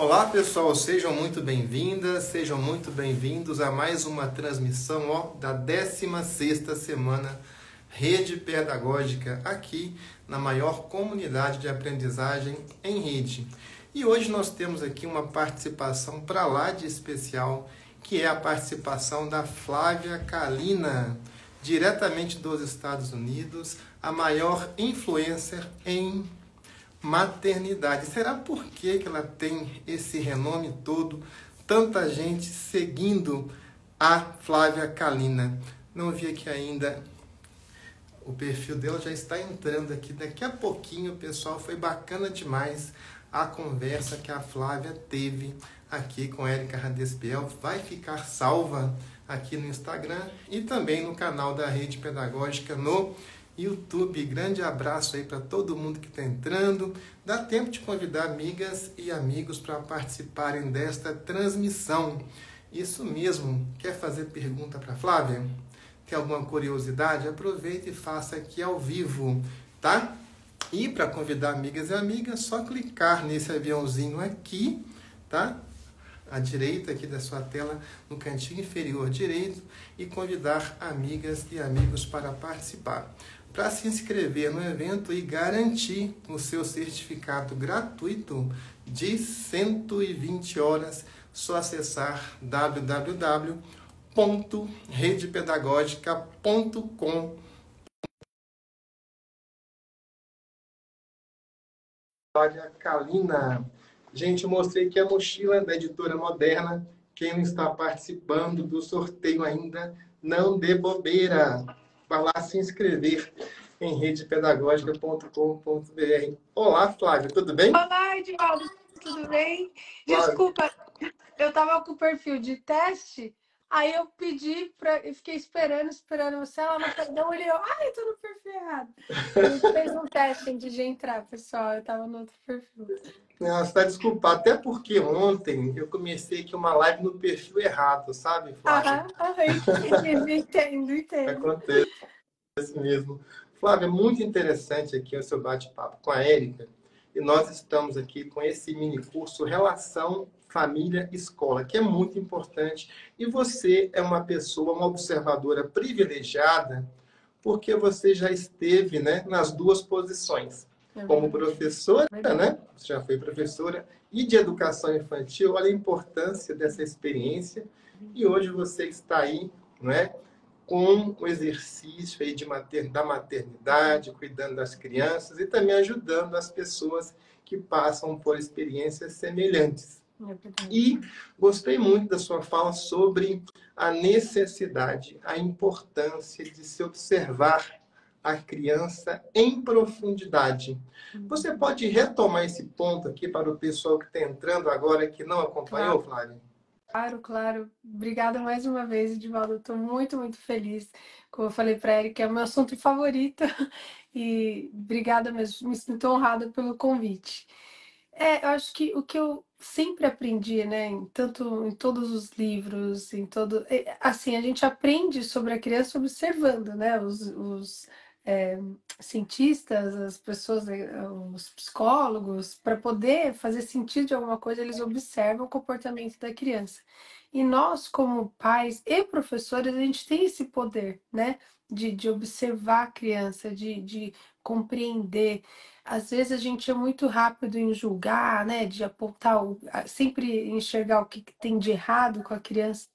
Olá pessoal, sejam muito bem-vindas, sejam muito bem-vindos a mais uma transmissão da 16ª semana Rede Pedagógica aqui na maior comunidade de aprendizagem em rede. E hoje nós temos aqui uma participação para lá de especial, que é a participação da Flávia Kalina, diretamente dos Estados Unidos, a maior influencer em maternidade. Será por que ela tem esse renome todo? Tanta gente seguindo a Flávia Kalina. Não vi aqui ainda o perfil dela, já está entrando aqui. Daqui a pouquinho, pessoal, foi bacana demais a conversa que a Flávia teve aqui com Érica Radespel. Vai ficar salva aqui no Instagram e também no canal da Rede Pedagógica no YouTube. Grande abraço aí para todo mundo que está entrando. Dá tempo de convidar amigas e amigos para participarem desta transmissão. Isso mesmo. Quer fazer pergunta para Flávia? Tem alguma curiosidade? Aproveite e faça aqui ao vivo, tá? E para convidar amigas e amigas, só clicar nesse aviãozinho aqui, tá? À direita aqui da sua tela, no cantinho inferior direito, e convidar amigas e amigos para participar. Para se inscrever no evento e garantir o seu certificado gratuito de 120 horas, só acessar www.redepedagogica.com. Flávia Kalina. Gente, eu mostrei aqui a mochila da Editora Moderna. Quem não está participando do sorteio ainda, não dê bobeira. Vai lá se inscrever em redepedagógica.com.br. Olá, Flávia, tudo bem? Olá, Edivaldo, tudo bem? Flávia. Desculpa, eu tava com o perfil de teste, aí eu pedi eu fiquei esperando você, ela não perdão, eu tô no perfil errado. A gente fez um teste antes de entrar, pessoal, eu tava no outro perfil. Não, você está desculpado, até porque ontem eu comecei aqui uma live no perfil errado, sabe, Flávia? Entendo. Acontece mesmo. Flávia, é muito interessante aqui o seu bate-papo com a Érica. E nós estamos aqui com esse mini curso Relação Família-Escola, que é muito importante. E você é uma pessoa, uma observadora privilegiada, porque você já esteve, né, nas duas posições. Como professora, né? Você já foi professora e de educação infantil. Olha a importância dessa experiência. E hoje você está aí, não é? Com o exercício aí da maternidade, cuidando das crianças e também ajudando as pessoas que passam por experiências semelhantes. E gostei muito da sua fala sobre a necessidade, a importância de se observar a criança em profundidade. Você pode retomar esse ponto aqui para o pessoal que está entrando agora, que não acompanhou, Flávia? Claro. Obrigada mais uma vez, Edivaldo. Eu estou muito feliz. Como eu falei para ele, que é o meu assunto favorito. E obrigada mesmo. Me sinto honrada pelo convite. Eu acho que o que eu sempre aprendi, né, tanto em todos os livros, assim, a gente aprende sobre a criança observando, né, os cientistas, as pessoas, os psicólogos, para poder fazer sentido de alguma coisa, eles observam o comportamento da criança. E nós, como pais e professores, a gente tem esse poder, né, de observar a criança, de compreender. Às vezes a gente é muito rápido em julgar, né, de apontar, sempre enxergar o que tem de errado com a criança,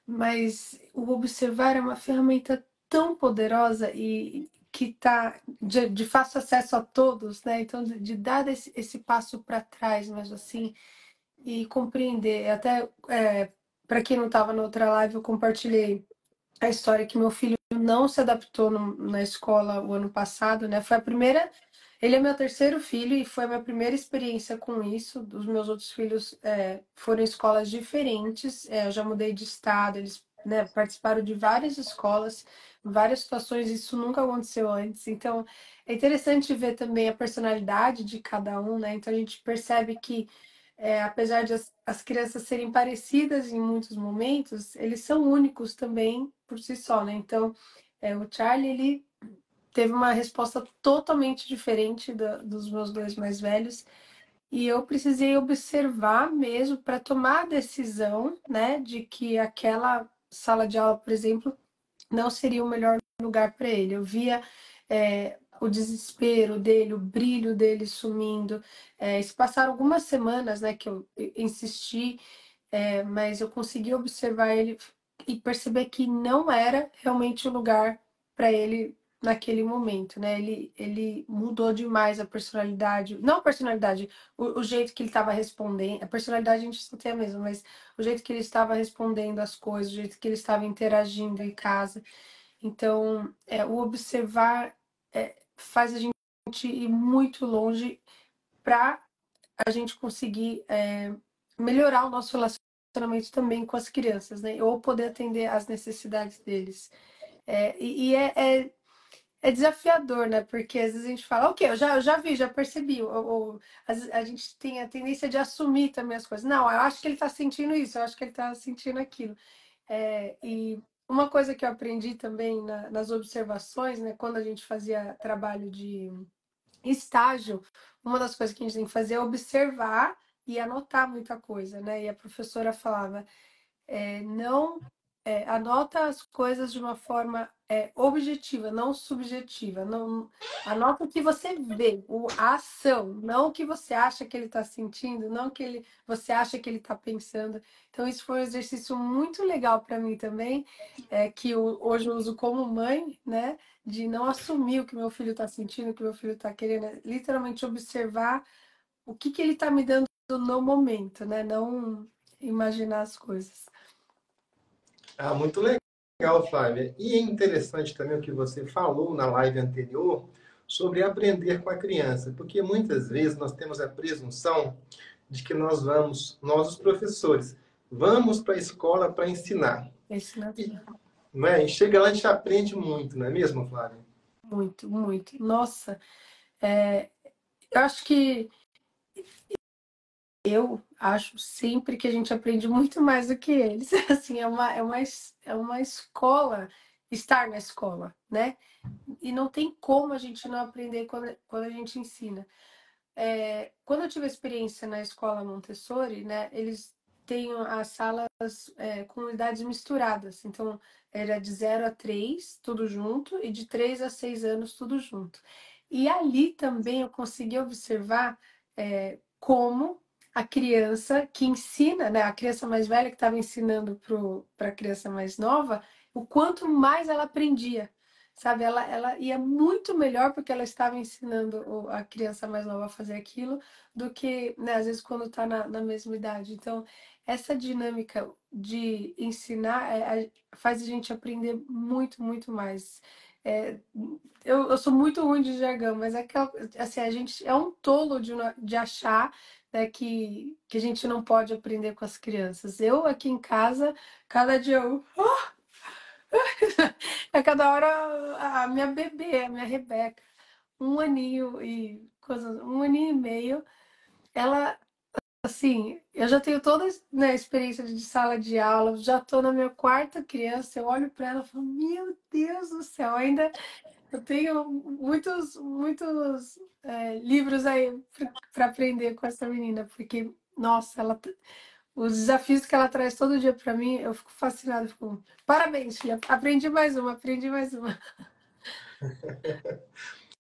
mas o observar é uma ferramenta tão poderosa e que está de fácil acesso a todos, né? Então, de dar esse passo para trás, mas assim, e compreender. Até para quem não estava na outra live, eu compartilhei a história que meu filho não se adaptou na escola o ano passado, né? Foi a primeira. Ele é meu terceiro filho e foi a minha primeira experiência com isso. Os meus outros filhos foram em escolas diferentes. Eu já mudei de estado, eles, né, participaram de várias escolas, várias situações. Isso nunca aconteceu antes. Então, é interessante ver também a personalidade de cada um, né? Então, a gente percebe que apesar de as crianças serem parecidas em muitos momentos, eles são únicos também por si só, né? Então, o Charlie, ele teve uma resposta totalmente diferente dos meus dois mais velhos. e eu precisei observar mesmo para tomar a decisão, né, de que aquela sala de aula, por exemplo, não seria o melhor lugar para ele. Eu via o desespero dele, o brilho dele sumindo. Se passaram algumas semanas, né, que eu insisti, mas eu consegui observar ele e perceber que não era realmente o lugar para ele naquele momento, né? Ele mudou demais a personalidade, não a personalidade, o jeito que ele estava respondendo. A personalidade a gente só tem a mesma, mas o jeito que ele estava respondendo as coisas, o jeito que ele estava interagindo em casa. Então, o observar faz a gente ir muito longe para a gente conseguir melhorar o nosso relacionamento também com as crianças, né? Ou poder atender às necessidades deles. É desafiador, né? Porque às vezes a gente fala, ok, eu já vi, já percebi. Ou a gente tem a tendência de assumir também as coisas. Não, eu acho que ele está sentindo isso, eu acho que ele está sentindo aquilo. E uma coisa que eu aprendi também nas observações, né? Quando a gente fazia trabalho de estágio, uma das coisas que a gente tem que fazer é observar e anotar muita coisa, né? E a professora falava, não anota as coisas de uma forma objetiva, não subjetiva. Não, anota o que você vê, a ação, não o que você acha que ele está sentindo, não o que você acha que ele está pensando. Então, isso foi um exercício muito legal para mim também, que hoje eu uso como mãe, né? De não assumir o que meu filho está sentindo, o que meu filho está querendo, literalmente observar o que ele está me dando no momento, né? Não imaginar as coisas. Ah, muito legal, Flávia. E é interessante também o que você falou na live anterior sobre aprender com a criança, porque muitas vezes nós temos a presunção de que nós os professores, vamos para a escola para ensinar. Esse não E, não é? E chega lá e a gente aprende muito, não é mesmo, Flávia? muito, muito. Nossa, eu acho que eu acho sempre que a gente aprende muito mais do que eles. Assim, é uma escola estar na escola, né? E não tem como a gente não aprender quando a gente ensina. Quando eu tive a experiência na escola Montessori, né, eles têm as salas com idades misturadas. Então, era de 0 a 3, tudo junto, e de 3 a 6 anos, tudo junto. E ali também eu consegui observar como a criança que ensina, né, a criança mais velha que estava ensinando para a criança mais nova, o quanto mais ela aprendia. Sabe, ela ia muito melhor porque ela estava ensinando a criança mais nova a fazer aquilo do que, né, às vezes, quando está na mesma idade. Então, essa dinâmica de ensinar faz a gente aprender muito, muito mais. É, eu sou muito ruim de jargão, mas assim, a gente é um tolo de achar, né, que a gente não pode aprender com as crianças. Eu, aqui em casa, cada dia eu cada hora a minha bebê, a minha Rebeca, 1 aninho e meio, ela, assim, eu já tenho toda, né, a experiência de sala de aula, já estou na minha quarta criança, eu olho para ela e falo, meu Deus do céu, ainda eu tenho muitos, muitos livros aí para aprender com essa menina, porque, nossa, os desafios que ela traz todo dia para mim, eu fico fascinada. Fico, parabéns, filha. Aprendi mais uma, aprendi mais uma.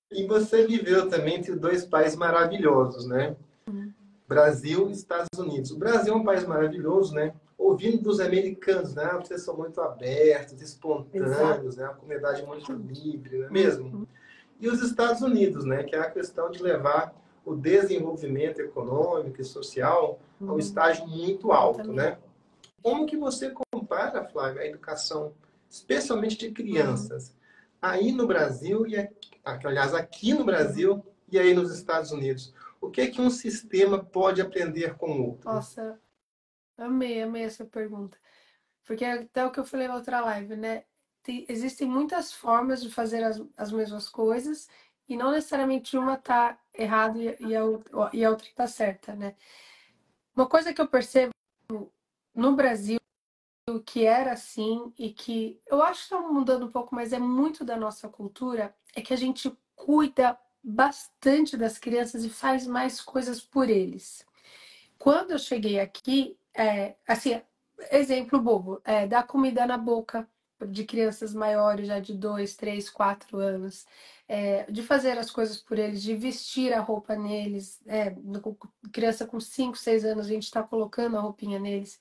E você viveu também entre dois países maravilhosos, né? Brasil e Estados Unidos. O Brasil é um país maravilhoso, né? Ouvindo dos americanos, né? Vocês são muito abertos, espontâneos, né? Uma comunidade muito Exatamente. livre, não é mesmo? E os Estados Unidos, né? Que é a questão de levar o desenvolvimento econômico e social a um estágio muito alto, Exatamente. né? Como que você compara, Flávia, a educação, especialmente de Uhum, crianças, aí no Brasil e aliás, aqui no uhum. Brasil e aí nos Estados Unidos? O que é que um sistema pode aprender com o outro? Nossa, amei, amei essa pergunta. Porque é até o que eu falei na outra live, né? Existem muitas formas de fazer as mesmas coisas e não necessariamente uma tá errada e a outra tá certa, né? Uma coisa que eu percebo no Brasil que era assim e que eu acho que está mudando um pouco, mas é muito da nossa cultura, é que a gente cuida bastante das crianças e faz mais coisas por eles. Quando eu cheguei aqui, assim, exemplo bobo, dar comida na boca de crianças maiores, já de 2, 3, 4 anos, de fazer as coisas por eles, de vestir a roupa neles, criança com 5, 6 anos, a gente está colocando a roupinha neles.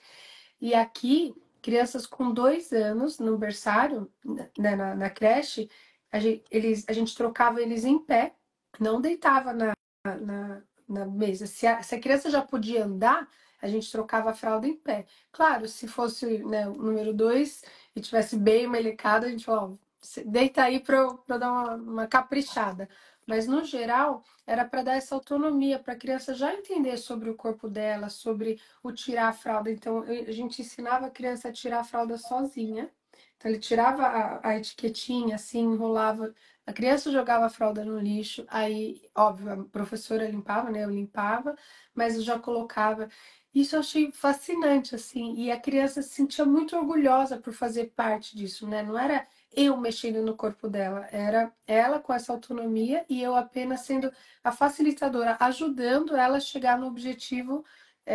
E aqui, crianças com 2 anos, no berçário, né, na creche, a gente trocava eles em pé, não deitava na mesa. Se a criança já podia andar, a gente trocava a fralda em pé. Claro, se fosse, né, o número 2 e tivesse bem melecado, a gente falava, ó, deita aí para eu dar uma caprichada. Mas no geral, era para dar essa autonomia para a criança já entender sobre o corpo dela, sobre o tirar a fralda. Então, a gente ensinava a criança a tirar a fralda sozinha. Então, ele tirava a etiquetinha, assim, enrolava. A criança jogava a fralda no lixo, aí, óbvio, a professora limpava, né? Eu limpava, mas eu já colocava. Isso eu achei fascinante, assim, e a criança se sentia muito orgulhosa por fazer parte disso, né? Não era eu mexendo no corpo dela, era ela com essa autonomia e eu apenas sendo a facilitadora, ajudando ela a chegar no objetivo,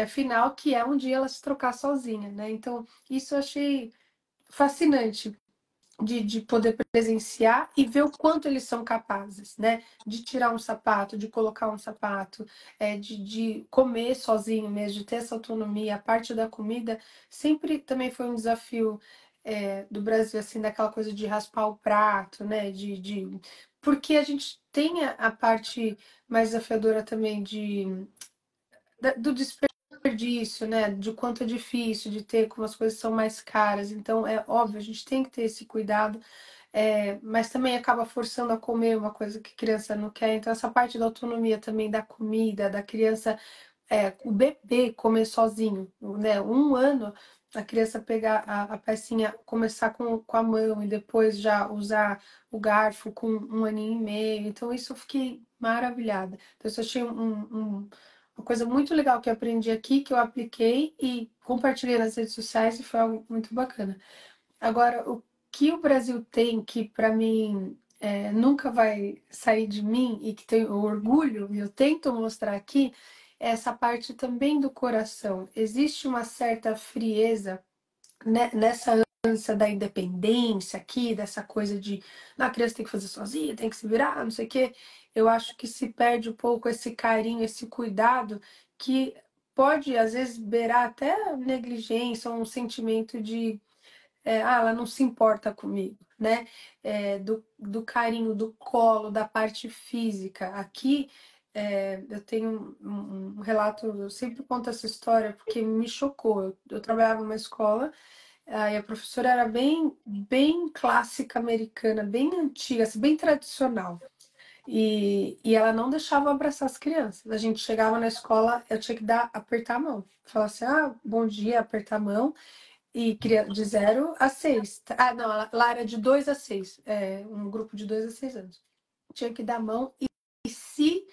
final, que é um dia ela se trocar sozinha, né? Então, isso eu achei fascinante de poder presenciar e ver o quanto eles são capazes, né? De tirar um sapato, de colocar um sapato, de comer sozinho mesmo, de ter essa autonomia. A parte da comida sempre também foi um desafio, do Brasil, assim, daquela coisa de raspar o prato, né? Porque a gente tem a parte mais desafiadora também do desperdício, né? De quanto é difícil de ter, como as coisas são mais caras. Então, é óbvio, a gente tem que ter esse cuidado, mas também acaba forçando a comer uma coisa que a criança não quer. Então, essa parte da autonomia também da comida, da criança, o bebê comer sozinho, né? 1 ano, a criança pegar a pecinha, começar com a mão e depois já usar o garfo com 1 aninho e meio. Então, isso eu fiquei maravilhada. Então, isso eu achei uma coisa muito legal que eu aprendi aqui, que eu apliquei e compartilhei nas redes sociais e foi algo muito bacana. Agora, o que o Brasil tem que, para mim, nunca vai sair de mim e que tenho orgulho, e eu tento mostrar aqui, é essa parte também do coração. Existe uma certa frieza, né, nessa ânsia da independência aqui, dessa coisa de a criança tem que fazer sozinha, tem que se virar, não sei o quê. Eu acho que se perde um pouco esse carinho, esse cuidado, que pode, às vezes, beirar até negligência, um sentimento de ela não se importa comigo, né? Do carinho, do colo, da parte física. Aqui, eu tenho um relato, eu sempre conto essa história porque me chocou. Eu trabalhava numa escola, aí a professora era bem clássica americana, bem antiga, assim, bem tradicional. E ela não deixava eu abraçar as crianças. A gente chegava na escola, eu tinha que apertar a mão. Falar assim, bom dia, apertar a mão. E de 0 a 6. Ah, não, lá era de 2 a 6. Um grupo de 2 a 6 anos. Tinha que dar a mão e se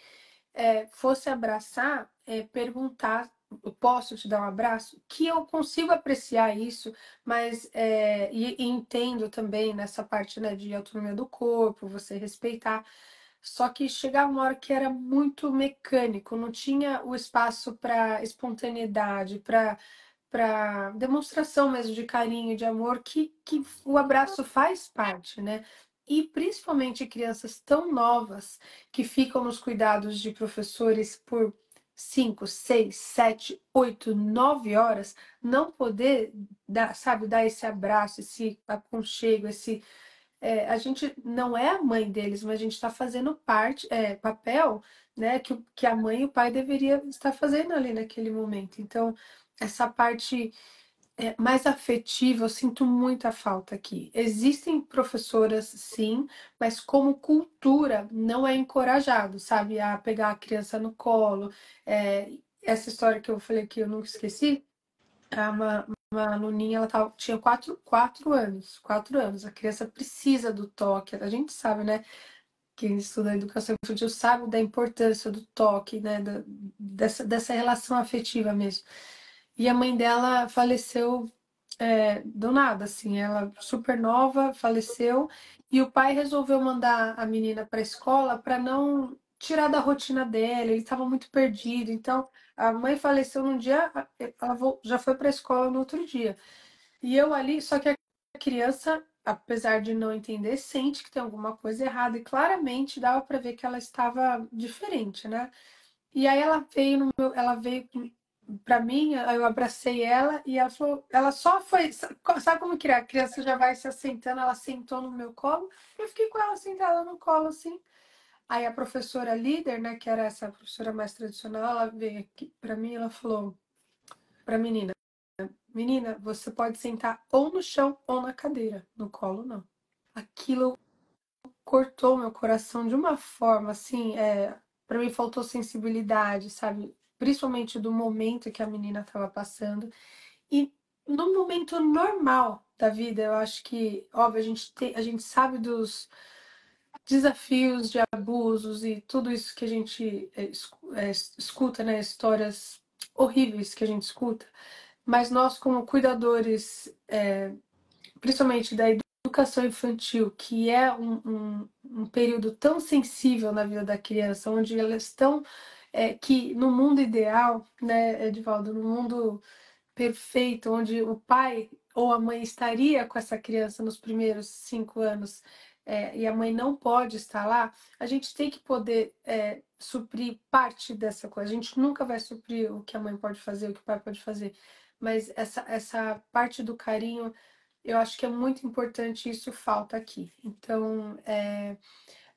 fosse abraçar, perguntar, eu posso te dar um abraço? Que eu consigo apreciar isso, mas e entendo também nessa parte, né, de autonomia do corpo, você respeitar. Só que chegava uma hora que era muito mecânico, não tinha o espaço para espontaneidade, para demonstração mesmo de carinho, de amor, que o abraço faz parte, né? E principalmente crianças tão novas que ficam nos cuidados de professores por 5, 6, 7, 8, 9 horas, não poder dar, sabe, dar esse abraço, esse aconchego, a gente não é a mãe deles, mas a gente está fazendo parte, papel, né, que a mãe e o pai deveria estar fazendo ali naquele momento. Então, essa parte mais afetiva, eu sinto muita falta aqui. Existem professoras, sim, mas como cultura não é encorajado, sabe, a pegar a criança no colo. Essa história que eu falei que eu nunca esqueci, uma aluninha, ela tinha 4 anos, 4 anos. A criança precisa do toque. A gente sabe, né? Quem estuda educação infantil sabe da importância do toque, né? Dessa relação afetiva mesmo. E a mãe dela faleceu, do nada, assim. Ela super nova, faleceu. E o pai resolveu mandar a menina para a escola para não tirar da rotina dele, ele estava muito perdido. Então, a mãe faleceu num dia, ela já foi para a escola no outro dia. E eu ali, só que a criança, apesar de não entender, sente que tem alguma coisa errada e claramente dava para ver que ela estava diferente, né? E aí ela veio para mim, aí eu abracei ela e ela falou, ela só foi, sabe como que é? A criança já vai se assentando, ela sentou no meu colo, eu fiquei com ela sentada no colo assim. Aí a professora líder, né, que era essa professora mais tradicional, ela veio aqui para mim, e ela falou para menina, menina, você pode sentar ou no chão ou na cadeira, no colo não. Aquilo cortou meu coração de uma forma assim, para mim faltou sensibilidade, sabe? Principalmente do momento que a menina estava passando. E no momento normal da vida, eu acho que, óbvio, a gente sabe dos desafios de abusos e tudo isso que a gente escuta, né? Histórias horríveis que a gente escuta. Mas nós, como cuidadores, principalmente da educação infantil, que é um período tão sensível na vida da criança, onde elas estão, que no mundo ideal, né, Edivaldo, no mundo perfeito, onde o pai ou a mãe estaria com essa criança nos primeiros 5 anos, e a mãe não pode estar lá, a gente tem que poder suprir parte dessa coisa. A gente nunca vai suprir o que a mãe pode fazer, o que o pai pode fazer, mas essa parte do carinho, eu acho que é muito importante e isso falta aqui. Então,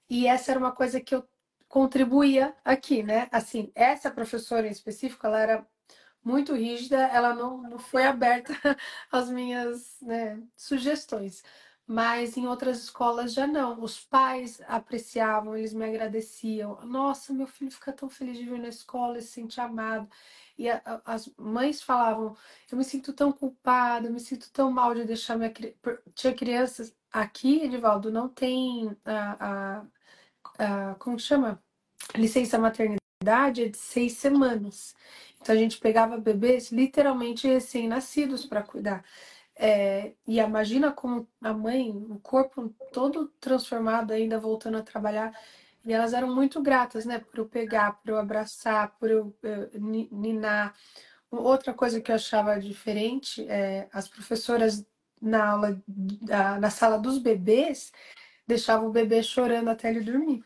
e essa era uma coisa que eu contribuía aqui, né? Assim, essa professora em específico, ela era muito rígida, ela não foi aberta às minhas, né, sugestões. Mas em outras escolas já não. Os pais apreciavam, eles me agradeciam. Nossa, meu filho fica tão feliz de vir na escola, ele se sente amado. E as mães falavam, eu me sinto tão culpada, eu me sinto tão mal de deixar minha criança. Tinha crianças aqui, Edivaldo, não tem como que chama? Licença maternidade é de 6 semanas. Então a gente pegava bebês literalmente recém-nascidos para cuidar. E imagina como a mãe, o corpo todo transformado ainda voltando a trabalhar. E elas eram muito gratas, né? Por eu pegar, por eu abraçar, por eu ninar. Outra coisa que eu achava diferente as professoras na aula, na sala dos bebês, deixavam o bebê chorando até ele dormir.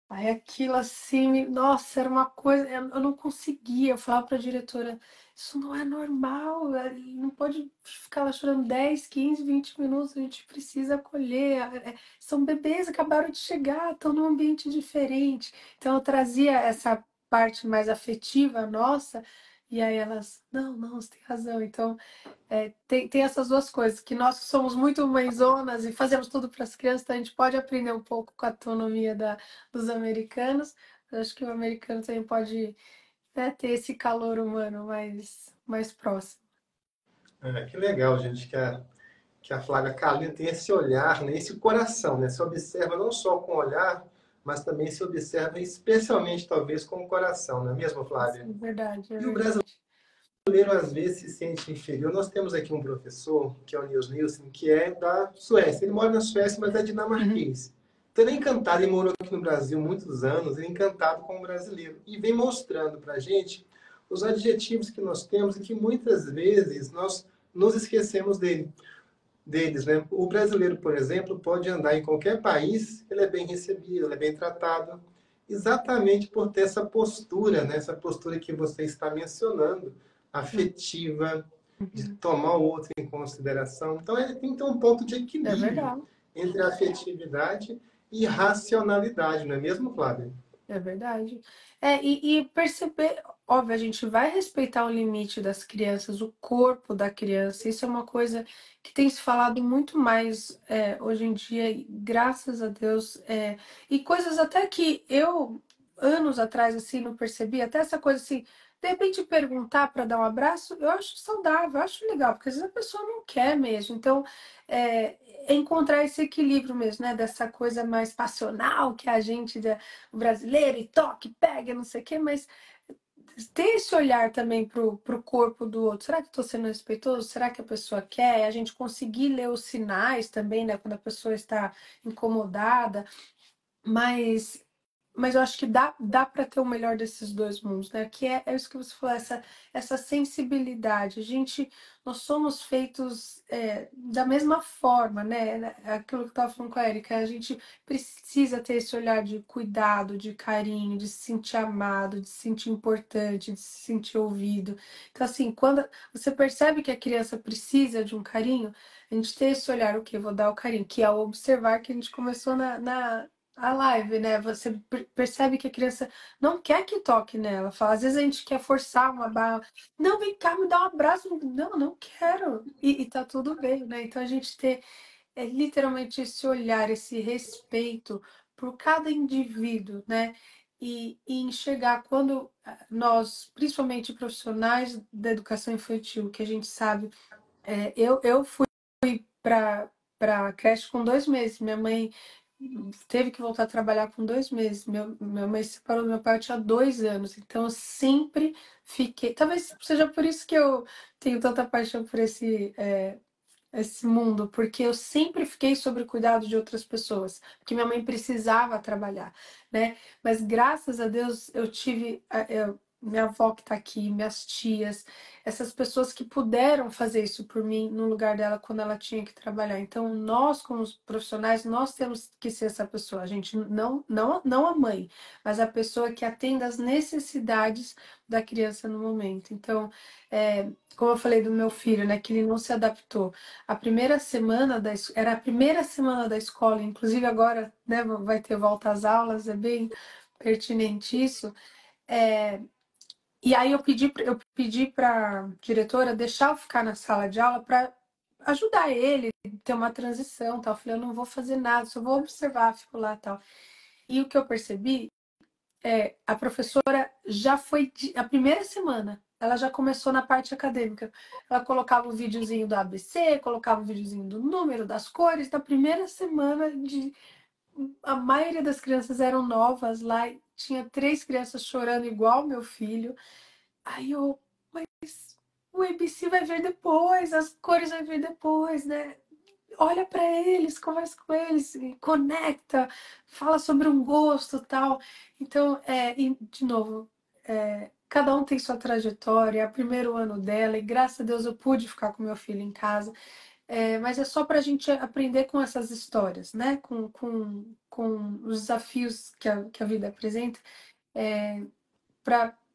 Aí aquilo assim, nossa, era uma coisa, eu não conseguia. Eu falava para a diretora, isso não é normal, não pode ficar lá chorando 10, 15, 20 minutos, a gente precisa acolher. São bebês, acabaram de chegar, estão num ambiente diferente. Então eu trazia essa parte mais afetiva nossa, e aí elas, não, não, você tem razão. Então tem essas duas coisas, que nós que somos muito mãezonas e fazemos tudo para as crianças, então a gente pode aprender um pouco com a autonomia dos americanos. Eu acho que o americano também pode, né, ter esse calor humano mais próximo. Que legal, gente, que a Flávia Kalina tem esse olhar, né, esse coração, né? Se observa não só com o olhar, mas também se observa especialmente, talvez, com o coração, não é mesmo, Flávia? Sim, é verdade, é E o verdade. brasileiro, às vezes, se sente inferior. Nós temos aqui um professor, que é o Nils Nielsen, que é da Suécia. Ele mora na Suécia, mas é Uhum. dinamarquês. Então, ele é encantado, ele morou aqui no Brasil muitos anos, ele é encantado com o brasileiro. E vem mostrando para a gente os adjetivos que nós temos e que muitas vezes nós nos esquecemos deles, né? O brasileiro, por exemplo, pode andar em qualquer país, ele é bem recebido, ele é bem tratado, exatamente por ter essa postura, né? Essa postura que você está mencionando, afetiva, de Uhum. tomar o outro em consideração. Então, ele tem que ter um ponto de É equilíbrio verdade. entre a afetividade e racionalidade, não é mesmo, Flávia? É verdade. E perceber, óbvio, a gente vai respeitar o limite das crianças, o corpo da criança. Isso é uma coisa que tem se falado muito mais hoje em dia, e graças a Deus. E coisas até que eu, anos atrás, assim, não percebi. Até essa coisa assim, de repente perguntar para dar um abraço, eu acho saudável, eu acho legal, porque às vezes a pessoa não quer mesmo. Então, encontrar esse equilíbrio mesmo, né? Dessa coisa mais passional que a gente o brasileiro e toque, pega, não sei o quê, mas ter esse olhar também pro corpo do outro. Será que estou sendo respeitoso? Será que a pessoa quer? A gente conseguir ler os sinais também, né? Quando a pessoa está incomodada. Mas mas eu acho que dá para ter o melhor desses dois mundos, né? Que é isso que você falou, essa sensibilidade. Nós somos feitos da mesma forma, né? Aquilo que eu estava falando com a Erika, a gente precisa ter esse olhar de cuidado, de carinho, de se sentir amado, de se sentir importante, de se sentir ouvido. Então, assim, quando você percebe que a criança precisa de um carinho, a gente tem esse olhar, o que vou dar o carinho, que é o observar que a gente começou na a live, né? Você percebe que a criança não quer que toque nela. Fala, às vezes a gente quer forçar uma barra. Não, vem cá, me dá um abraço. Não, não quero. E tá tudo bem, né? Então a gente ter literalmente esse olhar, esse respeito por cada indivíduo, né? E enxergar quando nós, principalmente profissionais da educação infantil, que a gente sabe, eu fui para creche com 2 meses. Minha mãe teve que voltar a trabalhar com 2 meses. Minha mãe se separou do meu pai, eu tinha 2 anos. Então eu sempre fiquei. Talvez seja por isso que eu tenho tanta paixão por esse mundo, porque eu sempre fiquei sob o cuidado de outras pessoas, porque minha mãe precisava trabalhar, né? Mas graças a Deus eu tive minha avó que está aqui, minhas tias, essas pessoas que puderam fazer isso por mim no lugar dela quando ela tinha que trabalhar. Então nós, como os profissionais, nós temos que ser essa pessoa. A gente não a mãe, mas a pessoa que atenda às necessidades da criança no momento. Então, como eu falei do meu filho, né, que ele não se adaptou. A primeira semana era a primeira semana da escola, inclusive agora, né, vai ter volta às aulas, é bem pertinente isso. É, e aí eu pedi para a diretora deixar eu ficar na sala de aula para ajudar ele ter uma transição, tal. Eu falei, eu não vou fazer nada, só vou observar, fico lá, tal. E o que eu percebi a professora já foi a primeira semana, ela já começou na parte acadêmica. Ela colocava o videozinho do ABC, colocava o videozinho do número, das cores. Na primeira semana a maioria das crianças eram novas lá, e tinha 3 crianças chorando igual meu filho. Aí mas o ABC vai vir depois, as cores vai vir depois, né? Olha para eles, conversa com eles, conecta, fala sobre um gosto, tal. Então, e, de novo, cada um tem sua trajetória, é o primeiro ano dela, e graças a Deus eu pude ficar com meu filho em casa. Mas é só para a gente aprender com essas histórias, né? Com os desafios que a vida apresenta.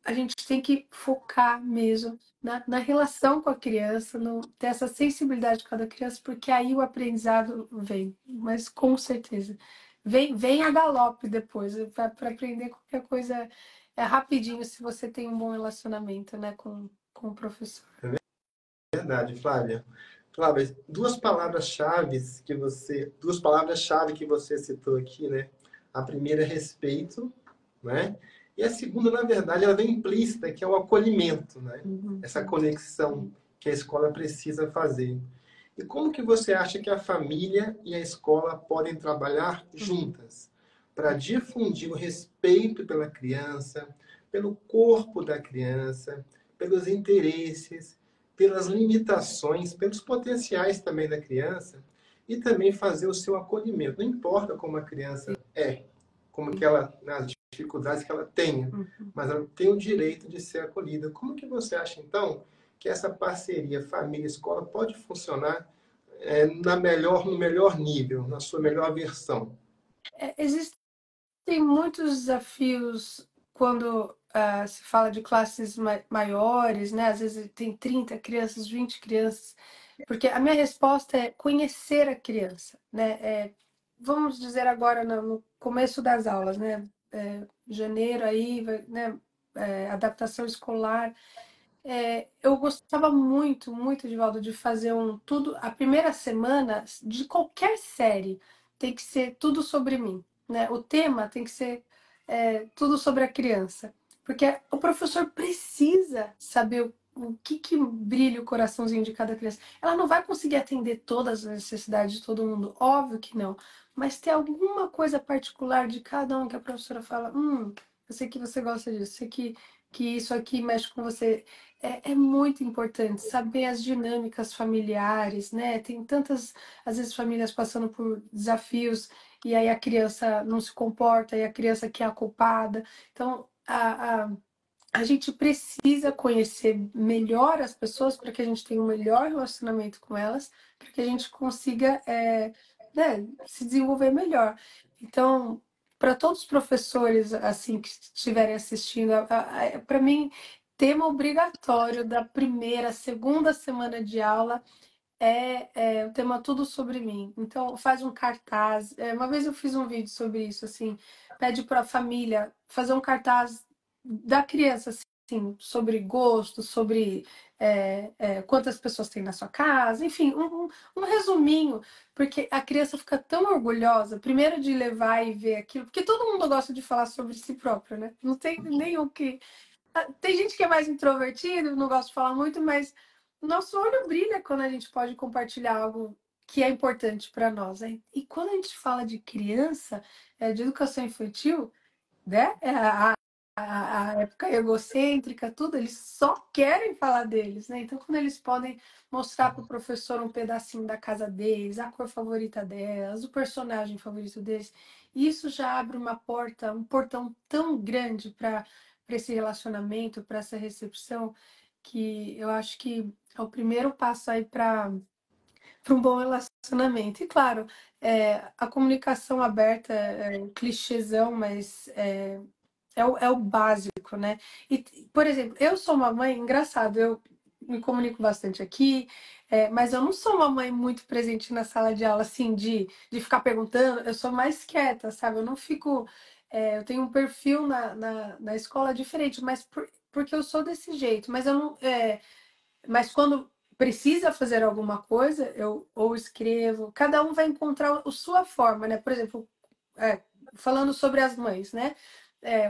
A gente tem que focar mesmo na relação com a criança, ter essa sensibilidade com cada criança, porque aí o aprendizado vem, mas com certeza. Vem a galope depois, para aprender qualquer coisa rapidinho, se você tem um bom relacionamento, né, com o professor. Verdade, Flávia. Flávia, duas palavras-chave que você citou aqui, né? A primeira é respeito, né? E a segunda, na verdade, ela vem implícita, que é o acolhimento, né? Uhum. Essa conexão que a escola precisa fazer. E como que você acha que a família e a escola podem trabalhar juntas para difundir o respeito pela criança, pelo corpo da criança, pelos interesses, pelas limitações, pelos potenciais também da criança e também fazer o seu acolhimento. Não importa como a criança é, como que ela, nas dificuldades que ela tenha, mas ela tem o direito de ser acolhida. Como que você acha, então, que essa parceria família-escola pode funcionar no melhor nível, na sua melhor versão? Existem muitos desafios quando se fala de classes maiores, né? Às vezes tem 30 crianças, 20 crianças, porque a minha resposta é conhecer a criança, né? Vamos dizer agora no começo das aulas, né? Janeiro aí, né? Adaptação escolar. Eu gostava muito, muito, Divaldo, de fazer a primeira semana de qualquer série tem que ser tudo sobre mim, né? O tema tem que ser tudo sobre a criança, porque o professor precisa saber o que brilha o coraçãozinho de cada criança. Ela não vai conseguir atender todas as necessidades de todo mundo, óbvio que não, mas ter alguma coisa particular de cada um que a professora fala, eu sei que você gosta disso, eu sei que isso aqui mexe com você. É muito importante saber as dinâmicas familiares, né? Tem tantas, às vezes, famílias passando por desafios e aí a criança não se comporta, e a criança que é a culpada. Então, a gente precisa conhecer melhor as pessoas para que a gente tenha um melhor relacionamento com elas, para que a gente consiga, né, se desenvolver melhor. Então, para todos os professores assim que estiverem assistindo, para mim, tema obrigatório da primeira, segunda semana de aula é o tema Tudo Sobre Mim. Então, faz um cartaz. Uma vez eu fiz um vídeo sobre isso, assim, pede para a família fazer um cartaz da criança, assim, sobre gosto, sobre quantas pessoas tem na sua casa, enfim, um resuminho, porque a criança fica tão orgulhosa, primeiro de levar e ver aquilo, porque todo mundo gosta de falar sobre si próprio, né? Não tem nenhum que tem gente que é mais introvertido, não gosta de falar muito, mas nosso olho brilha quando a gente pode compartilhar algo que é importante para nós, né? E quando a gente fala de criança, de educação infantil, né? A época egocêntrica, tudo, eles só querem falar deles, né? Então, quando eles podem mostrar para o professor um pedacinho da casa deles, a cor favorita delas, o personagem favorito deles, isso já abre uma porta, um portão tão grande para esse relacionamento, para essa recepção, que eu acho que é o primeiro passo aí para um bom relacionamento. E claro, a comunicação aberta é um clichêzão, mas é o básico, né? E, por exemplo, eu sou uma mãe, engraçado, eu me comunico bastante aqui, mas eu não sou uma mãe muito presente na sala de aula, assim, de ficar perguntando, eu sou mais quieta, sabe? Eu não fico. Eu tenho um perfil na escola diferente, mas porque eu sou desse jeito, mas eu não. Mas quando precisa fazer alguma coisa, eu ou escrevo, cada um vai encontrar a sua forma, né? Por exemplo, é, falando sobre as mães, né?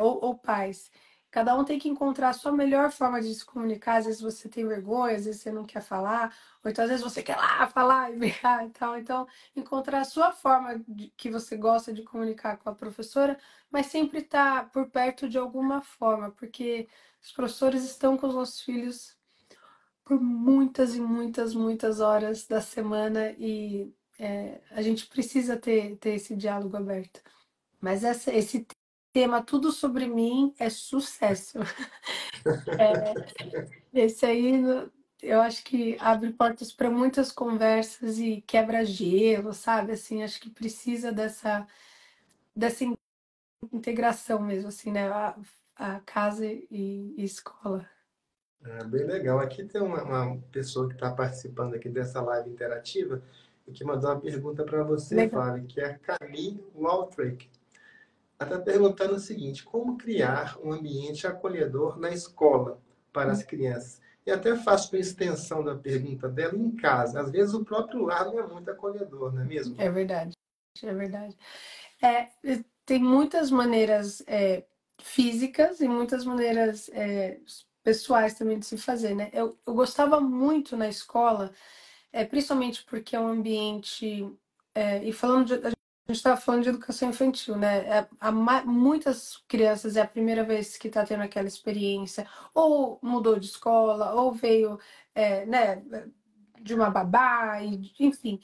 Ou pais. Cada um tem que encontrar a sua melhor forma de se comunicar. Às vezes você tem vergonha, às vezes você não quer falar, ou então às vezes você quer lá falar e brincar e tal. Então, encontrar a sua forma que você gosta de comunicar com a professora, mas sempre estar por perto de alguma forma, porque os professores estão com os nossos filhos por muitas e muitas, muitas horas da semana e a gente precisa ter esse diálogo aberto. Mas esse tema, Tudo Sobre Mim, é sucesso. Esse aí, eu acho que abre portas para muitas conversas e quebra gelo, sabe? Assim, acho que precisa dessa integração mesmo, assim, né? A casa e escola. É bem legal. Aqui tem uma pessoa que está participando aqui dessa live interativa e que mandou uma pergunta para você, Legal. Flávio, que é a Camille Waltrick. Ela está perguntando o seguinte: como criar um ambiente acolhedor na escola para as crianças? E até faço uma extensão da pergunta dela em casa. Às vezes o próprio lar não é muito acolhedor, não é mesmo? É verdade, é verdade. É, tem muitas maneiras físicas e muitas maneiras pessoais também de se fazer, né? Eu gostava muito na escola, principalmente porque é um ambiente. E falando a gente estava falando de educação infantil, né? Muitas crianças é a primeira vez que está tendo aquela experiência, ou mudou de escola, ou veio, né, de uma babá, enfim.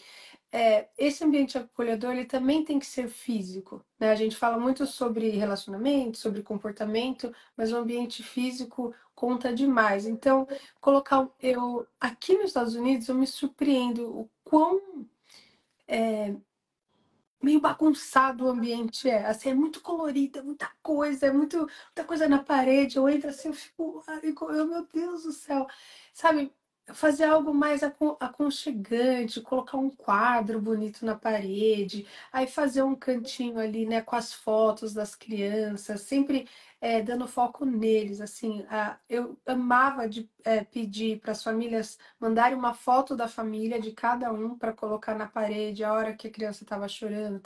Esse ambiente acolhedor ele também tem que ser físico, né? A gente fala muito sobre relacionamento, sobre comportamento, mas o ambiente físico conta demais. Então, colocar eu aqui nos Estados Unidos eu me surpreendo o quão meio bagunçado o ambiente é. Assim, é muito colorido, é muita coisa na parede. Eu entro assim, eu fico, meu Deus do céu, sabe? Fazer algo mais aconchegante, colocar um quadro bonito na parede, aí fazer um cantinho ali, né, com as fotos das crianças, sempre dando foco neles, assim. Eu amava pedir para as famílias mandarem uma foto da família de cada um para colocar na parede a hora que a criança estava chorando,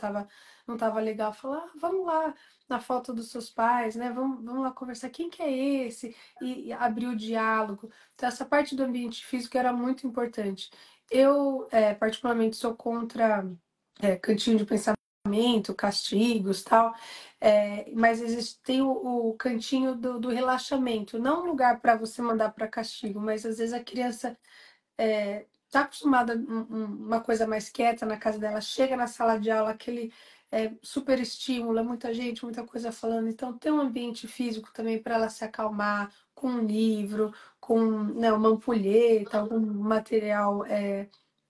não estava legal, falar, vamos lá na foto dos seus pais, né? Vamos lá conversar, quem que é esse? E abrir o diálogo. Então, essa parte do ambiente físico era muito importante. Eu, particularmente, sou contra cantinho de pensamento, castigos, tal. Mas tem o cantinho do relaxamento, não um lugar para você mandar para castigo, mas às vezes a criança tá acostumada uma coisa mais quieta na casa dela, chega na sala de aula, super estímulo, é muita gente, muita coisa falando. Então, ter um ambiente físico também para ela se acalmar, com um livro, com, né, uma ampulheta, algum material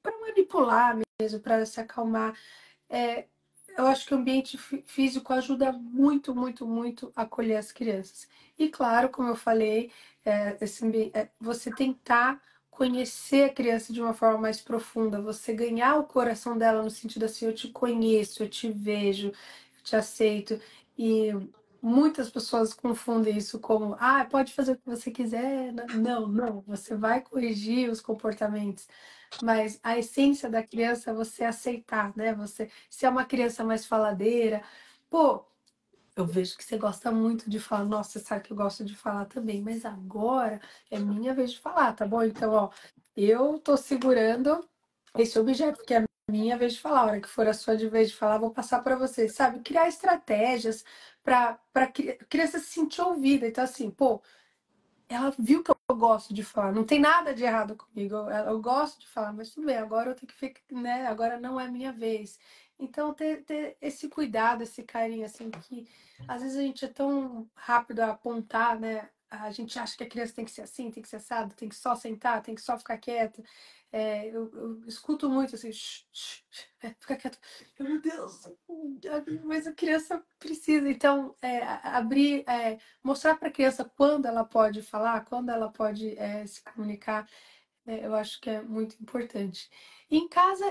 para manipular mesmo, para se acalmar. É, eu acho que o ambiente físico ajuda muito, muito, muito a acolher as crianças. E claro, como eu falei, você tentar conhecer a criança de uma forma mais profunda, você ganhar o coração dela no sentido assim, eu te conheço, eu te vejo, eu te aceito. E muitas pessoas confundem isso como, pode fazer o que você quiser. Não, não, você vai corrigir os comportamentos. Mas a essência da criança é você aceitar, né? Você, se é uma criança mais faladeira, pô, eu vejo que você gosta muito de falar. Nossa, você sabe que eu gosto de falar também, mas agora é minha vez de falar, tá bom? Então, ó, eu tô segurando esse objeto, porque é minha vez de falar. A hora que for a sua vez de falar, eu vou passar para você, sabe? Criar estratégias para criança se sentir ouvida. Então, assim, pô, ela viu que eu gosto de falar, não tem nada de errado comigo, eu gosto de falar, mas tudo bem, agora eu tenho que ficar, né? Agora não é minha vez. Então, ter esse cuidado, esse carinho, assim, que às vezes a gente é tão rápido a apontar, né? A gente acha que a criança tem que ser assim, tem que ser assado, tem que só sentar, tem que só ficar quieta. Eu escuto muito assim, shh, shh, fica quieto. Meu Deus, mas a criança precisa. Então, abrir. Mostrar para a criança quando ela pode falar, quando ela pode se comunicar, eu acho que é muito importante. E em casa,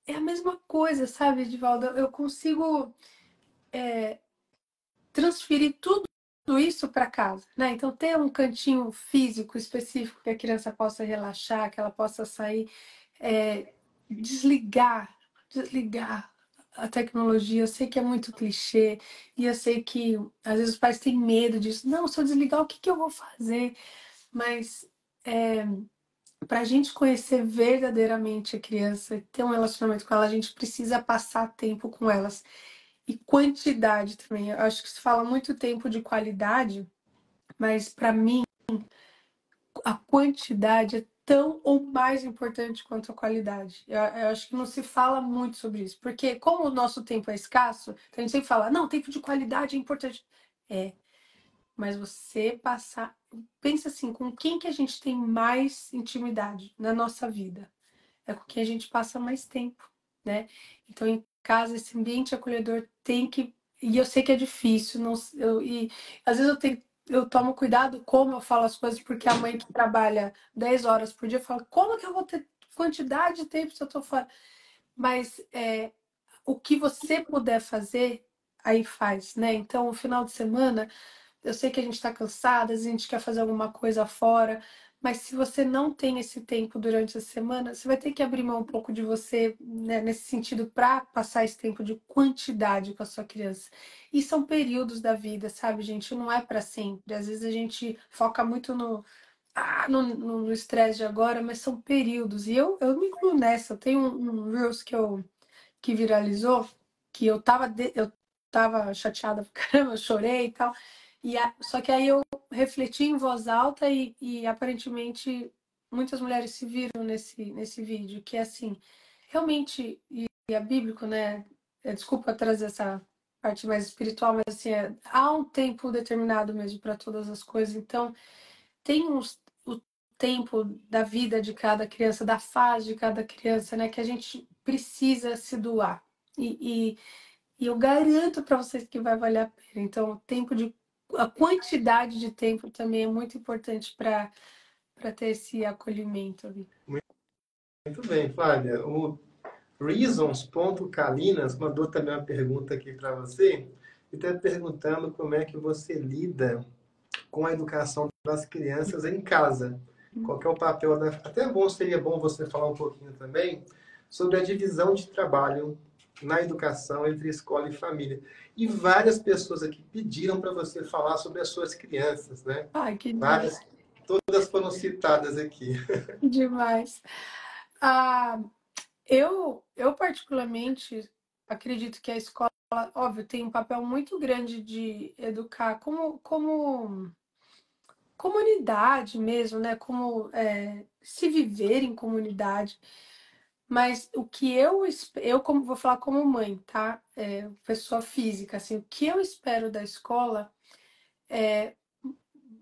é a mesma coisa, sabe, Edivaldo? Eu consigo transferir tudo isso para casa, né? Então, ter um cantinho físico específico que a criança possa relaxar, que ela possa sair, é, desligar, desligar a tecnologia. Eu sei que é muito clichê e eu sei que às vezes os pais têm medo disso. Não, se eu desligar, o que que eu vou fazer? Mas para a gente conhecer verdadeiramente a criança e ter um relacionamento com ela, a gente precisa passar tempo com elas. E quantidade também. Eu acho que se fala muito tempo de qualidade, mas para mim a quantidade é tão ou mais importante quanto a qualidade. Eu acho que não se fala muito sobre isso, porque como o nosso tempo é escasso, então a gente sempre fala, não, tempo de qualidade é importante. É, mas você passar, pensa assim, com quem que a gente tem mais intimidade na nossa vida? É com quem a gente passa mais tempo, né? Então, em casa, esse ambiente acolhedor tem que. E eu sei que é difícil, não, e às vezes eu tomo cuidado como eu falo as coisas, porque a mãe que trabalha 10 horas por dia fala: como que eu vou ter quantidade de tempo se eu tô fora? Mas o que você puder fazer, aí faz, né? Então, o final de semana. Eu sei que a gente está cansada, a gente quer fazer alguma coisa fora, mas se você não tem esse tempo durante a semana, você vai ter que abrir mão um pouco de você, né, nesse sentido, para passar esse tempo de quantidade com a sua criança. E são períodos da vida, sabe, gente? Não é para sempre. Às vezes a gente foca muito no estresse de agora, mas são períodos. E eu me incluo nessa. Eu tenho um Reels que viralizou, que eu tava chateada pra caramba, eu chorei e tal. Só que aí eu refleti em voz alta e aparentemente muitas mulheres se viram nesse vídeo, que é assim, realmente, e é bíblico, né? Desculpa trazer essa parte mais espiritual, mas assim, há um tempo determinado mesmo para todas as coisas. Então, tem o tempo da vida de cada criança, da fase de cada criança, né? Que a gente precisa se doar. E, e eu garanto para vocês que vai valer a pena. Então, a quantidade de tempo também é muito importante para ter esse acolhimento ali. Muito bem, Flávia. O Reasons.calinas mandou também uma pergunta aqui para você. E está perguntando como é que você lida com a educação das crianças em casa. Qual que é o papel da... Até seria bom você falar um pouquinho também sobre a divisão de trabalho na educação entre escola e família. E várias pessoas aqui pediram para você falar sobre as suas crianças, né? Ai, que demais. Várias, todas foram citadas aqui. Demais. Ah, eu particularmente acredito que a escola, óbvio, tem um papel muito grande de educar como comunidade mesmo, né? Como se viver em comunidade. Mas o que eu como vou falar como mãe, tá? Pessoa física, assim, o que eu espero da escola é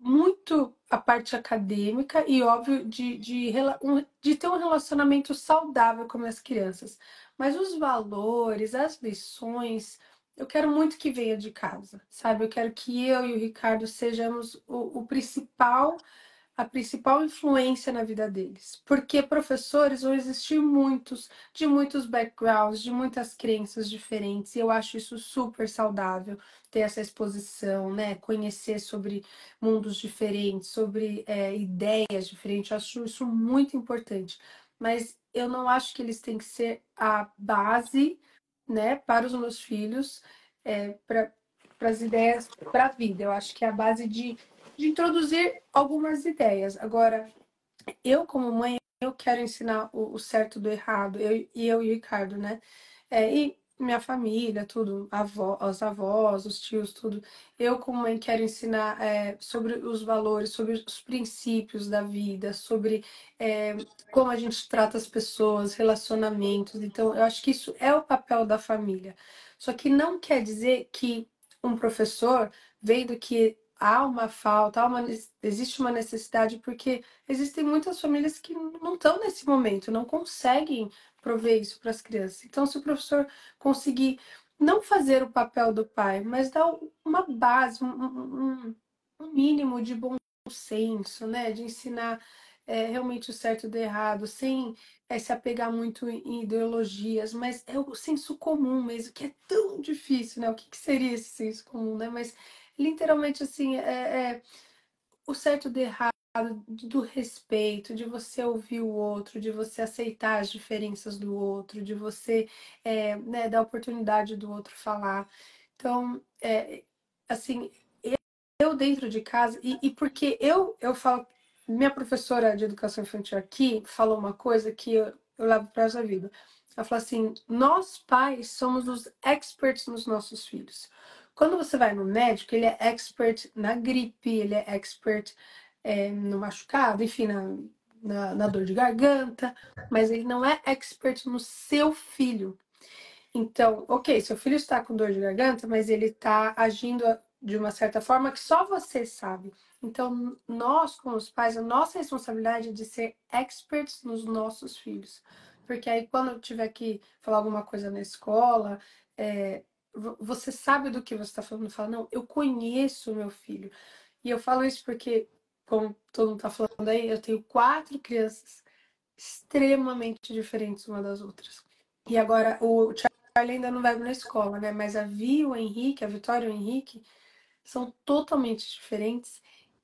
muito a parte acadêmica e, óbvio, de ter um relacionamento saudável com as crianças. Mas os valores, as lições, eu quero muito que venha de casa, sabe? Eu quero que eu e o Ricardo sejamos o principal a principal influência na vida deles. Porque professores vão existir muitos, de muitos backgrounds, de muitas crenças diferentes, e eu acho isso super saudável, ter essa exposição, né? Conhecer sobre mundos diferentes, sobre ideias diferentes, eu acho isso muito importante. Mas eu não acho que eles têm que ser a base, né, para os meus filhos, para as ideias para a vida. Eu acho que é a base de introduzir algumas ideias. Agora, eu como mãe, eu quero ensinar o certo do errado, eu e o Ricardo, né? E minha família, tudo, os avós, os tios, tudo. Eu como mãe quero ensinar sobre os valores, sobre os princípios da vida, sobre como a gente trata as pessoas, relacionamentos. Então, eu acho que isso é o papel da família. Só que não quer dizer que um professor, vendo que há uma falta, existe uma necessidade, porque existem muitas famílias que não estão nesse momento, não conseguem prover isso para as crianças. Então, se o professor conseguir não fazer o papel do pai, mas dar uma base, um mínimo de bom senso, né? De ensinar realmente o certo do errado, sem se apegar muito em ideologias, mas é o senso comum mesmo, que é tão difícil, né? O que seria esse senso comum, né? Mas literalmente assim, o certo do errado, do respeito, de você ouvir o outro, de você aceitar as diferenças do outro, de você né, dar a oportunidade do outro falar. Então, assim, eu dentro de casa, e porque eu falo, minha professora de educação infantil aqui falou uma coisa que eu levo para essa vida. Ela falou assim: nós pais somos os experts nos nossos filhos. Quando você vai no médico, ele é expert na gripe, ele é expert no machucado, enfim, na dor de garganta, mas ele não é expert no seu filho. Então, ok, seu filho está com dor de garganta, mas ele está agindo de uma certa forma que só você sabe. Então, nós, como os pais, a nossa responsabilidade é de ser experts nos nossos filhos. Porque aí, quando eu tiver que falar alguma coisa na escola, você sabe do que você está falando. Fala, não, eu conheço o meu filho. E eu falo isso porque, como todo mundo está falando aí, eu tenho 4 crianças extremamente diferentes uma das outras. E agora, o Charlie ainda não vai na escola, né? Mas a Vi e o Henrique, a Vitória e o Henrique, são totalmente diferentes.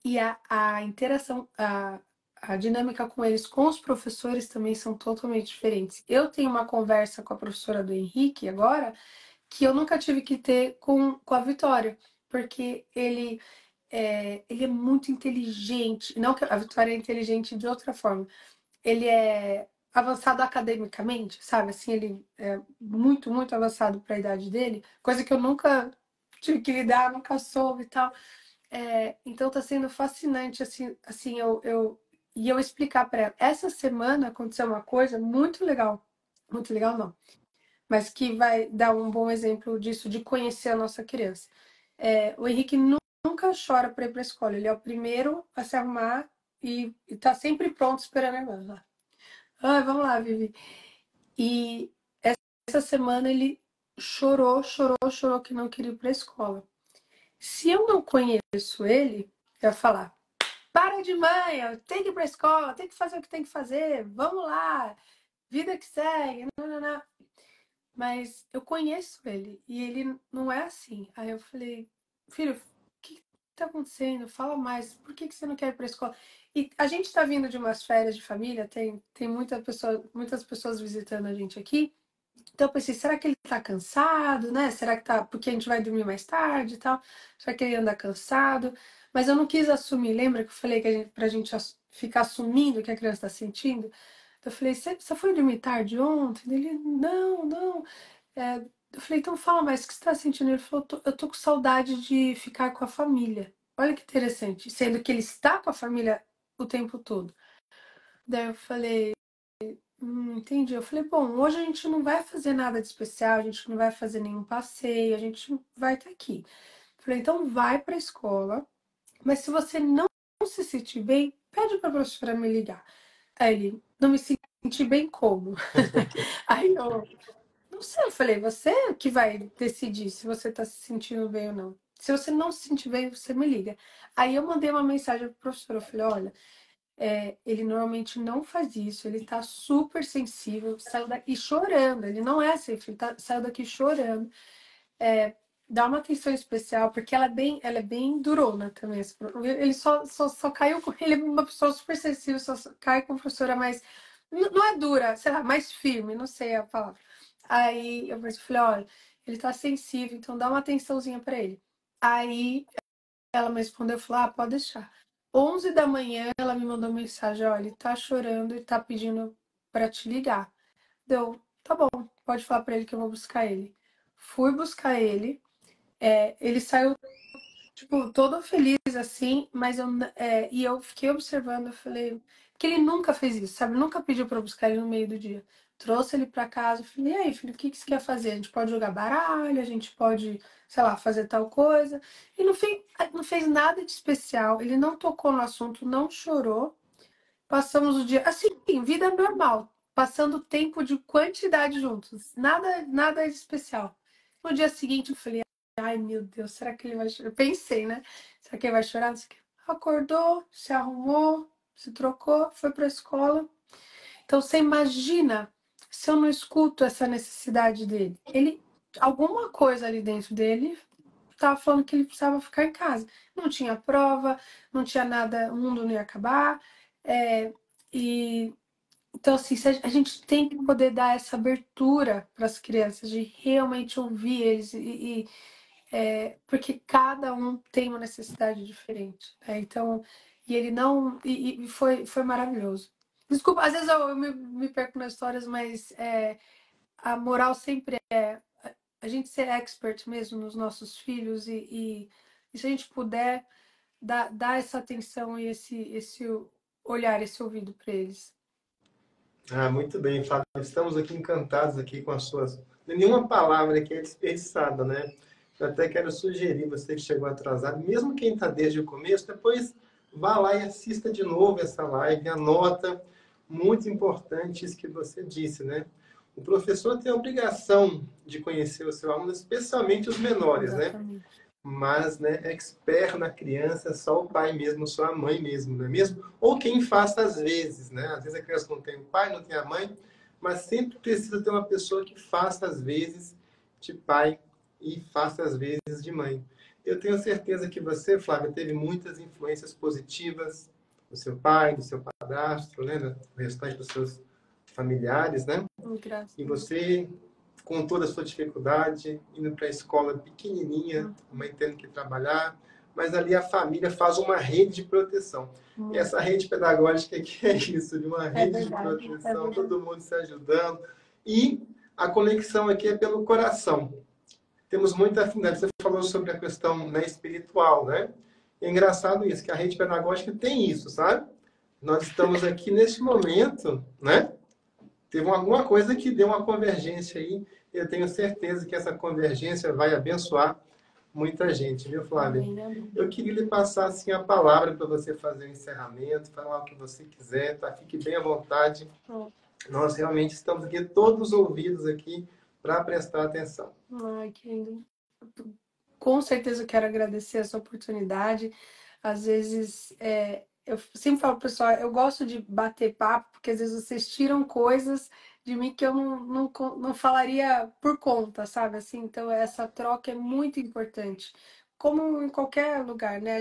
E a interação, a dinâmica com eles, com os professores também são totalmente diferentes. Eu tenho uma conversa com a professora do Henrique agora, que eu nunca tive que ter com a Vitória, porque ele é muito inteligente. Não que a Vitória é inteligente de outra forma, ele é avançado academicamente, sabe? Assim, ele é muito, muito avançado para a idade dele, coisa que eu nunca tive que lidar, nunca soube e tal. Então tá sendo fascinante, assim e eu explicar para ela. Essa semana aconteceu uma coisa muito legal não, mas que vai dar um bom exemplo disso, de conhecer a nossa criança. O Henrique nunca chora para ir para a escola, ele é o primeiro a se arrumar e tá sempre pronto esperando a irmã. Ah, vamos lá, Vivi. E essa semana ele chorou, chorou, chorou que não queria ir para a escola. Se eu não conheço ele, eu ia falar: para de manhã, tem que ir para a escola, tem que fazer o que tem que fazer, vamos lá, vida que segue. Não, não, não. Mas eu conheço ele e ele não é assim. Aí eu falei: filho, o que está acontecendo? Fala mais, por que você não quer ir para a escola? E a gente está vindo de umas férias de família, tem muitas pessoas visitando a gente aqui. Então eu pensei, será que ele tá cansado, né? Será que tá. Porque a gente vai dormir mais tarde e tal. Será que ele anda cansado? Mas eu não quis assumir. Lembra que eu falei que pra gente ficar assumindo o que a criança tá sentindo? Então eu falei, você foi dormir tarde ontem? Ele, não, não. Eu falei, então fala mais, o que você tá sentindo? Ele falou, eu tô com saudade de ficar com a família. Olha que interessante. Sendo que ele está com a família o tempo todo. Daí eu falei. Entendi. Eu falei, bom, hoje a gente não vai fazer nada de especial, a gente não vai fazer nenhum passeio, a gente vai estar aqui. Falei, então vai para a escola, mas se você não se sentir bem, pede para a professora me ligar. Aí ele, não me senti bem como? Aí eu, não sei, eu falei, você que vai decidir se você tá se sentindo bem ou não. Se você não se sentir bem, você me liga. Aí eu mandei uma mensagem pro professor, eu falei, olha, ele normalmente não faz isso, ele tá super sensível, saiu daqui chorando, ele não é assim, ele saiu daqui chorando. Dá uma atenção especial, porque ela é bem durona também. Ele só caiu com. Ele é uma pessoa super sensível, só cai com professora mais. Não é dura, sei lá, mais firme, não sei a palavra. Aí eu falei, olha, ele tá sensível, então dá uma atençãozinha pra ele. Aí ela me respondeu, falou, ah, pode deixar. 11 da manhã ela me mandou mensagem, olha, ele tá chorando e tá pedindo pra te ligar. Deu, tá bom, pode falar pra ele que eu vou buscar ele. Fui buscar ele. Ele saiu, tipo, todo feliz assim, mas e eu fiquei observando, eu falei, que ele nunca fez isso, sabe? Nunca pediu pra eu buscar ele no meio do dia. Trouxe ele pra casa, eu falei, e aí, filho, o que que você quer fazer? A gente pode jogar baralho, a gente pode, sei lá, fazer tal coisa. E no fim, não fez nada de especial, ele não tocou no assunto, não chorou. Passamos o dia, assim, vida normal, passando tempo de quantidade juntos, nada de especial. No dia seguinte eu falei, ai meu Deus, será que ele vai chorar? Eu pensei, né? Será que ele vai chorar? Não sei o quê. Acordou, se arrumou, se trocou, foi para a escola. Então você imagina se eu não escuto essa necessidade dele. Alguma coisa ali dentro dele estava falando que ele precisava ficar em casa. Não tinha prova, não tinha nada, o mundo não ia acabar. É, e então, assim, a gente tem que poder dar essa abertura para as crianças, de realmente ouvir eles, porque cada um tem uma necessidade diferente, né? Então, e ele não. E foi maravilhoso. Desculpa, às vezes eu me perco nas histórias, mas a moral sempre é a gente ser expert mesmo nos nossos filhos e se a gente puder dar essa atenção e esse olhar, esse ouvido para eles. Ah, muito bem, Fábio. Estamos aqui encantados aqui com as suas. Nenhuma palavra aqui é desperdiçada, né? Eu até quero sugerir, você que chegou atrasado, mesmo quem está desde o começo, depois vá lá e assista de novo essa live, anota. Muito importante isso que você disse, né? O professor tem a obrigação de conhecer o seu aluno, especialmente os menores, né? Exatamente. Mas, né, expert na criança é só o pai mesmo, só a mãe mesmo, não é mesmo? Ou quem faça às vezes, né? Às vezes a criança não tem o pai, não tem a mãe, mas sempre precisa ter uma pessoa que faça às vezes de pai e faça às vezes de mãe. Eu tenho certeza que você, Flávia, teve muitas influências positivas do seu pai, do seu padrasto, né, do restante dos seus familiares, né? Graças E a Deus. você, com toda a sua dificuldade, indo para a escola pequenininha, mãe tendo que trabalhar, mas ali a família faz uma rede de proteção. E Muito. essa rede pedagógica que é isso, de uma É rede de verdade, é proteção, verdade. todo mundo se ajudando. E a conexão aqui é pelo coração. Temos muita afinidade. Você falou sobre a questão, né, espiritual, né? É engraçado isso, que a rede pedagógica tem isso, sabe? Nós estamos aqui nesse momento, né? Teve alguma coisa que deu uma convergência aí. Eu tenho certeza que essa convergência vai abençoar muita gente, viu, Flávia? Amém, amém. Eu queria lhe passar assim a palavra para você fazer o encerramento, falar o que você quiser, tá? Fique bem à vontade. Ó, Nós realmente estamos aqui todos ouvidos aqui para prestar atenção. ai, que lindo. Com certeza eu quero agradecer essa oportunidade. Às vezes, eu sempre falo, pro pessoal, eu gosto de bater papo, porque às vezes vocês tiram coisas de mim que eu não falaria por conta, sabe? Assim, então, essa troca é muito importante. Como em qualquer lugar, né?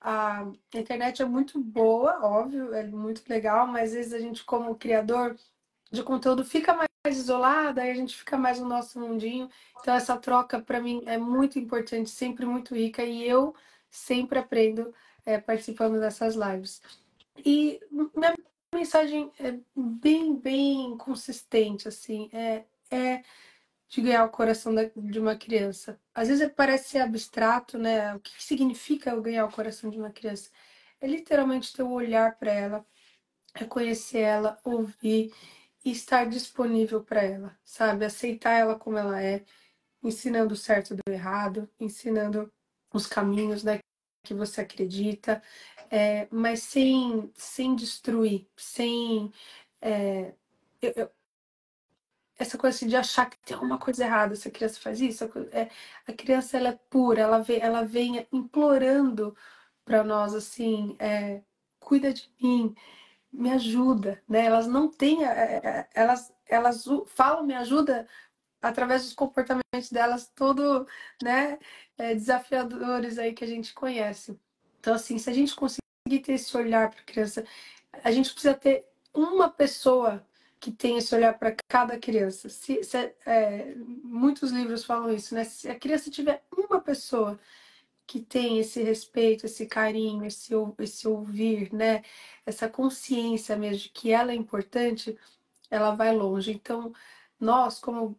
A internet é muito boa, óbvio, é muito legal, mas às vezes a gente, como criador de conteúdo, fica mais isolada, aí a gente fica mais no nosso mundinho. Então, essa troca, para mim, é muito importante, sempre muito rica, e eu sempre aprendo participando dessas lives. E minha mensagem é bem consistente, assim, é de ganhar o coração de uma criança. Às vezes parece ser abstrato, né? O que significa eu ganhar o coração de uma criança? É literalmente ter o olhar para ela, é conhecer ela, ouvir e estar disponível para ela, sabe? Aceitar ela como ela é, ensinando o certo do errado, ensinando os caminhos, né, que você acredita, mas sem destruir, sem é, essa coisa assim, de achar que tem alguma coisa errada se a criança faz isso. A criança ela é pura, ela vem implorando para nós assim, cuida de mim, me ajuda, né? Elas não têm, elas falam me ajuda através dos comportamentos delas, todo, né, desafiadores aí que a gente conhece. Então, assim, se a gente conseguir ter esse olhar para a criança, a gente precisa ter uma pessoa que tem esse olhar para cada criança. Muitos livros falam isso, né? Se a criança tiver uma pessoa que tem esse respeito, esse carinho, esse ouvir, né? Essa consciência mesmo de que ela é importante, ela vai longe. Então, nós, como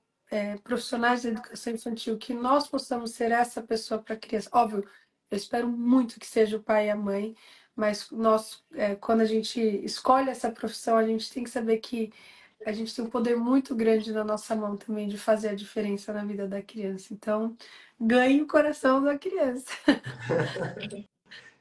profissionais da educação infantil, que nós possamos ser essa pessoa para a criança. Óbvio, eu espero muito que seja o pai e a mãe, mas nós, quando a gente escolhe essa profissão, a gente tem que saber que a gente tem um poder muito grande na nossa mão também de fazer a diferença na vida da criança. Então, ganhe o coração da criança.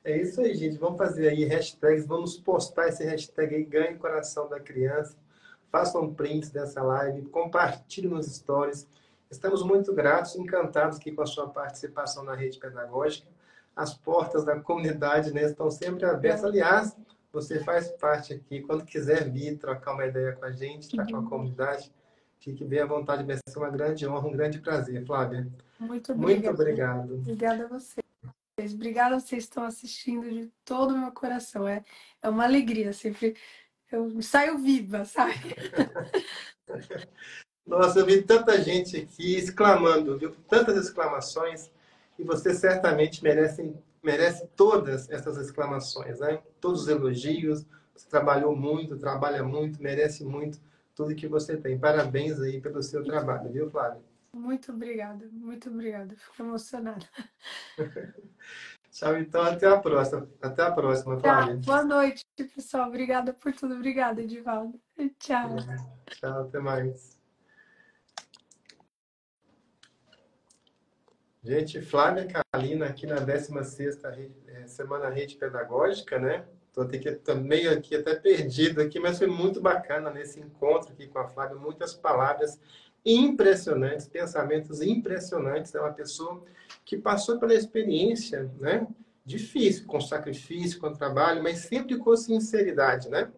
É isso aí, gente. Vamos fazer aí hashtags, vamos postar esse hashtag aí, ganhe o coração da criança. Façam prints dessa live, compartilhem nos stories. Estamos muito gratos, encantados aqui com a sua participação na rede pedagógica. As portas da comunidade, né, estão sempre abertas. Aliás, você faz parte aqui. Quando quiser vir trocar uma ideia com a gente, estar com a comunidade, fique bem à vontade. Vai ser uma grande honra, um grande prazer, Flávia. Muito Muito obrigada. obrigado. Obrigada a você. Obrigada a vocês que estão assistindo de todo o meu coração. É uma alegria, sempre eu saio viva, sabe? Nossa, eu vi tanta gente aqui exclamando, viu? Tantas exclamações, e você certamente merece todas essas exclamações, né? Todos os elogios, você trabalhou muito, trabalha muito, merece muito tudo que você tem. Parabéns aí pelo seu trabalho, viu, Flávia? Muito obrigada, muito obrigada. Fico emocionada. Tchau, então, até a próxima. Até a próxima, Tchau, Flávia. boa noite, pessoal. Obrigada por tudo. Obrigada, Edivaldo. Tchau. Tchau, até mais. Gente, Flávia Kalina aqui na 16ª Semana Rede Pedagógica, né? Tô meio aqui até perdido aqui, mas foi muito bacana nesse encontro aqui com a Flávia. Muitas palavras impressionantes, pensamentos impressionantes. É uma pessoa que passou pela experiência, né? Difícil, com sacrifício, com trabalho, mas sempre com sinceridade, né?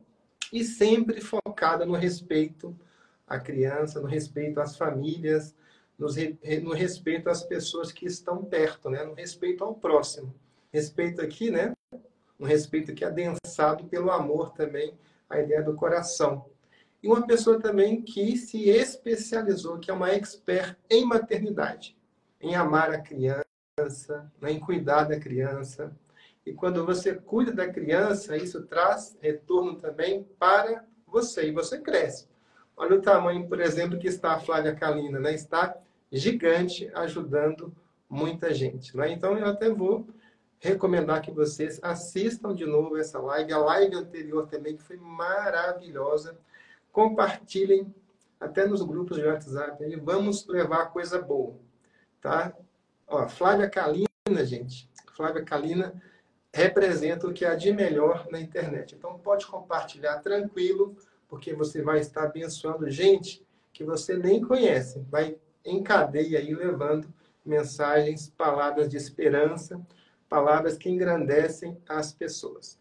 E sempre focada no respeito à criança, no respeito às famílias, no respeito às pessoas que estão perto, né? No respeito ao próximo. Respeito aqui, né? Um respeito que é adensado pelo amor também, a ideia do coração. E uma pessoa também que se especializou, que é uma expert em maternidade, em amar a criança, né? Em cuidar da criança. E quando você cuida da criança, isso traz retorno também para você, e você cresce. Olha o tamanho, por exemplo, que está a Flávia Kalina, né? Está gigante, ajudando muita gente. Né? Então, eu até vou recomendar que vocês assistam de novo essa live, a live anterior também, que foi maravilhosa. Compartilhem até nos grupos de WhatsApp. E vamos levar coisa boa. Tá? Ó, Flávia Kalina, gente. Flávia Kalina representa o que há de melhor na internet. Então, pode compartilhar tranquilo, porque você vai estar abençoando gente que você nem conhece. Vai em cadeia aí levando mensagens, palavras de esperança, palavras que engrandecem as pessoas.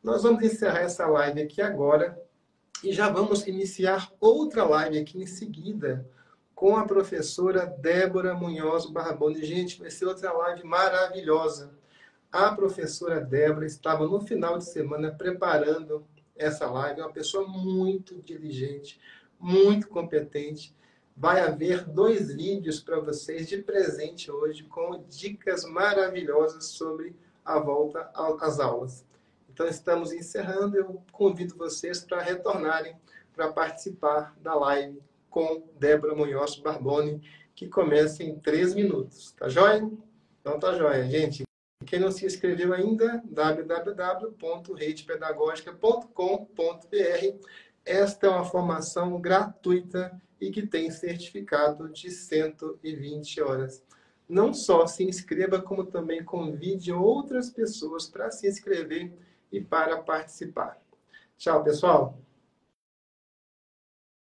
Nós vamos encerrar essa live aqui agora e já vamos iniciar outra live aqui em seguida com a professora Débora Munhoz Barboni. Gente, vai ser outra live maravilhosa. A professora Débora estava no final de semana preparando essa live. É uma pessoa muito diligente, muito competente. Vai haver 2 vídeos para vocês de presente hoje com dicas maravilhosas sobre a volta às aulas. Então, estamos encerrando. Eu convido vocês para retornarem para participar da live com Débora Munhoz Barboni, que começa em 3 minutos. Tá joia? Então, tá joia, gente. Quem não se inscreveu ainda, www.redepedagogica.com.br. Esta é uma formação gratuita e que tem certificado de 120 horas. Não só se inscreva, como também convide outras pessoas para se inscrever e para participar. Tchau, pessoal!